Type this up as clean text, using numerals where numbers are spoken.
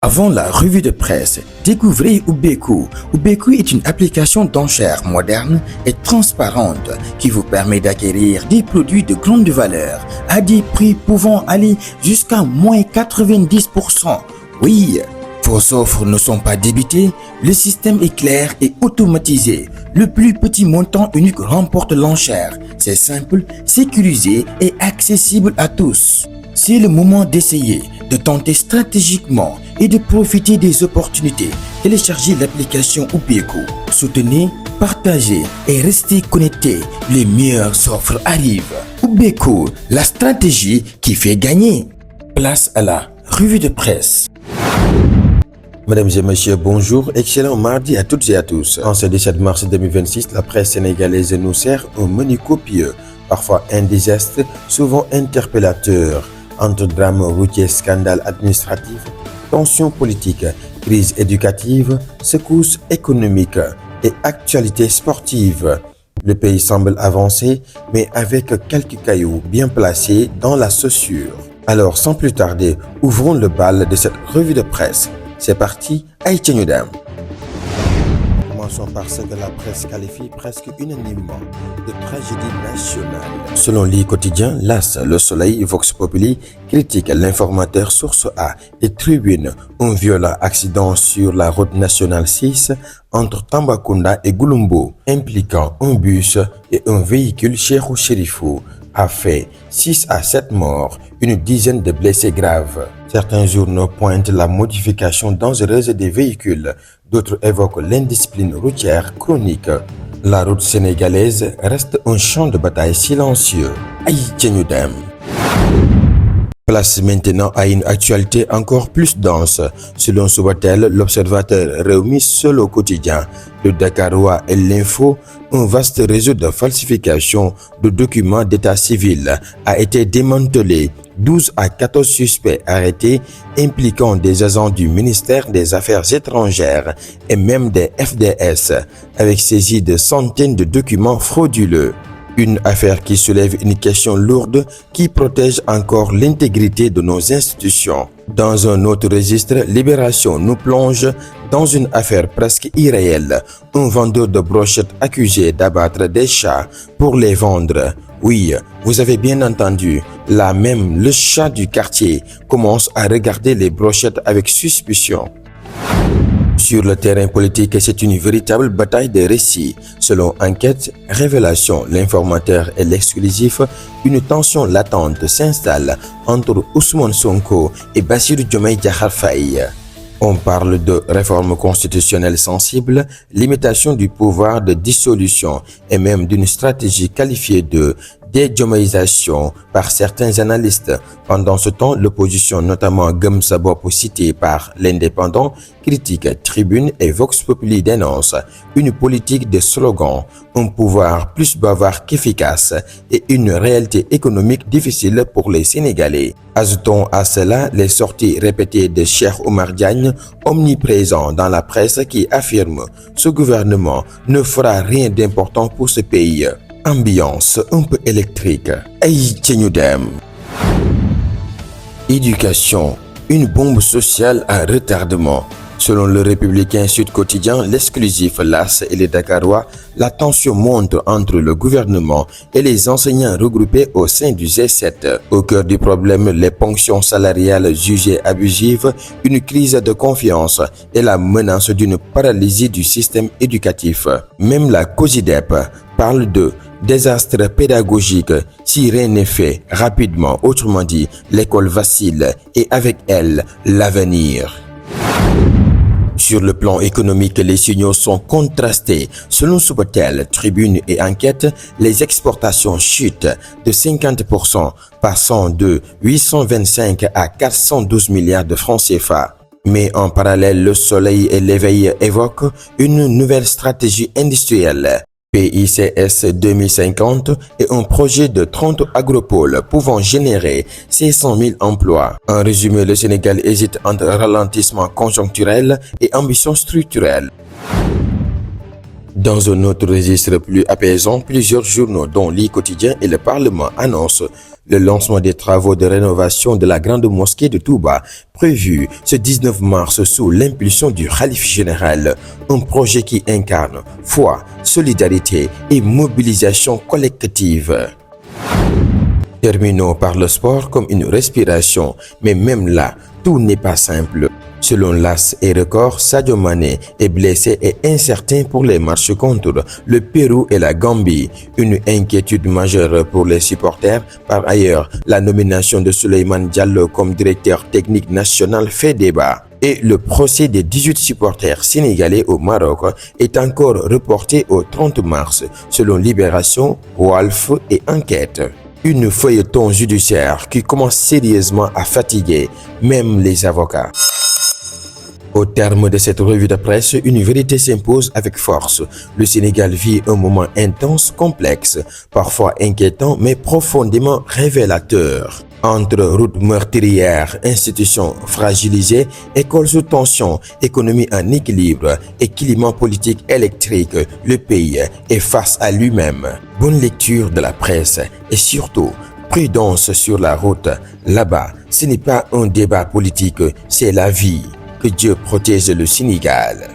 Avant la revue de presse, découvrez Ubeku. Ubeku est une application d'enchères moderne et transparente qui vous permet d'acquérir des produits de grande valeur à des prix pouvant aller jusqu'à moins 90%. Oui, vos offres ne sont pas débitées, le système est clair et automatisé. Le plus petit montant unique remporte l'enchère. C'est simple, sécurisé et accessible à tous. C'est le moment d'essayer, de tenter stratégiquement et de profiter des opportunités. Téléchargez l'application Ubeku. Soutenez, partagez et restez connectés. Les meilleures offres arrivent. Ubeku, la stratégie qui fait gagner. Place à la revue de presse. Mesdames et messieurs, bonjour, excellent mardi à toutes et à tous. En ce 17 mars 2026, la presse sénégalaise nous sert un menu copieux, parfois indigeste, souvent interpellateur. Entre drame routier, scandale administratif, tensions politiques, crise éducative, secousses économiques et actualité sportive. Le pays semble avancer, mais avec quelques cailloux bien placés dans la chaussure. Alors, sans plus tarder, ouvrons le bal de cette revue de presse. C'est parti, Aïcha Nudam. Commençons par ce que la presse qualifie presque unanimement de tragédie nationale. Selon l'I Quotidien, l'As, Le Soleil, Vox Populi critique l'informateur Source A et Tribune un violent accident sur la route nationale 6 entre Tambacounda et Gouloumbou, impliquant un bus et un véhicule Cheikhou Chérifou, a fait 6 à 7 morts, une dizaine de blessés graves. Certains journaux pointent la modification dangereuse des véhicules, d'autres évoquent l'indiscipline routière chronique. La route sénégalaise reste un champ de bataille silencieux. Aïcha Nudam. Place maintenant à une actualité encore plus dense. Selon Subatel, l'observateur Rewmi seul au quotidien, le Dakarois et l'Info, un vaste réseau de falsification de documents d'état civil a été démantelé. 12 à 14 suspects arrêtés impliquant des agents du ministère des Affaires étrangères et même des FDS, avec saisie de centaines de documents frauduleux. Une affaire qui soulève une question lourde qui protège encore l'intégrité de nos institutions. Dans un autre registre, Libération nous plonge dans une affaire presque irréelle. Un vendeur de brochettes accusé d'abattre des chats pour les vendre. Oui, vous avez bien entendu, là même le chat du quartier commence à regarder les brochettes avec suspicion. Sur le terrain politique, c'est une véritable bataille de récits. Selon Enquête, Révélation, l'informateur et l'exclusif, une tension latente s'installe entre Ousmane Sonko et Bassirou Diomaye Diakhar Faye. On parle de réforme constitutionnelle sensible, limitation du pouvoir de dissolution et même d'une stratégie qualifiée de dédiomaïsation par certains analystes. Pendant ce temps, l'opposition, notamment Gëm Sa Bopp citée par l'Indépendant, critique Tribune et Vox Populi dénonce une politique de slogans, un pouvoir plus bavard qu'efficace et une réalité économique difficile pour les Sénégalais. Ajoutons à cela les sorties répétées de Cheikh Oumar Diagne, omniprésent dans la presse, qui affirme ce gouvernement ne fera rien d'important pour ce pays. Ambiance un peu électrique. Aïcha Nudam. Éducation, une bombe sociale à retardement. Selon le Républicain Sud Quotidien, l'exclusif, l'As et les Dakarois, la tension monte entre le gouvernement et les enseignants regroupés au sein du G7. Au cœur du problème, les ponctions salariales jugées abusives, une crise de confiance et la menace d'une paralysie du système éducatif. Même la COSIDEP parle de désastre pédagogique si rien n'est fait rapidement. Autrement dit, l'école vacille et avec elle, l'avenir. Sur le plan économique, les signaux sont contrastés. Selon Subatel, Tribune et Enquête, les exportations chutent de 50%, passant de 825 à 412 milliards de francs CFA. Mais en parallèle, Le Soleil et l'Éveil évoquent une nouvelle stratégie industrielle. PICS 2050 est un projet de 30 agropoles pouvant générer 600 000 emplois. En résumé, le Sénégal hésite entre ralentissement conjoncturel et ambition structurelle. Dans un autre registre plus apaisant, plusieurs journaux dont l'I Quotidien et le Parlement annoncent Le lancement des travaux de rénovation de la grande mosquée de Touba, prévu ce 19 mars sous l'impulsion du khalife général, un projet qui incarne foi, solidarité et mobilisation collective. Terminons par le sport comme une respiration, mais même là, tout n'est pas simple. Selon l'AS et Record, Sadio Mané est blessé et incertain pour les matchs contre le Pérou et la Gambie. Une inquiétude majeure pour les supporters. Par ailleurs, la nomination de Souleymane Diallo comme directeur technique national fait débat. Et le procès des 18 supporters sénégalais au Maroc est encore reporté au 30 mars, selon Libération, Walf et Enquête. Une feuilleton judiciaire qui commence sérieusement à fatiguer même les avocats. Au terme de cette revue de presse, une vérité s'impose avec force. Le Sénégal vit un moment intense, complexe, parfois inquiétant, mais profondément révélateur. Entre routes meurtrières, institutions fragilisées, écoles sous tension, économie en équilibre et climat politique électrique, le pays est face à lui-même. Bonne lecture de la presse et surtout, prudence sur la route. Là-bas, ce n'est pas un débat politique, c'est la vie. Que Dieu protège le Sénégal.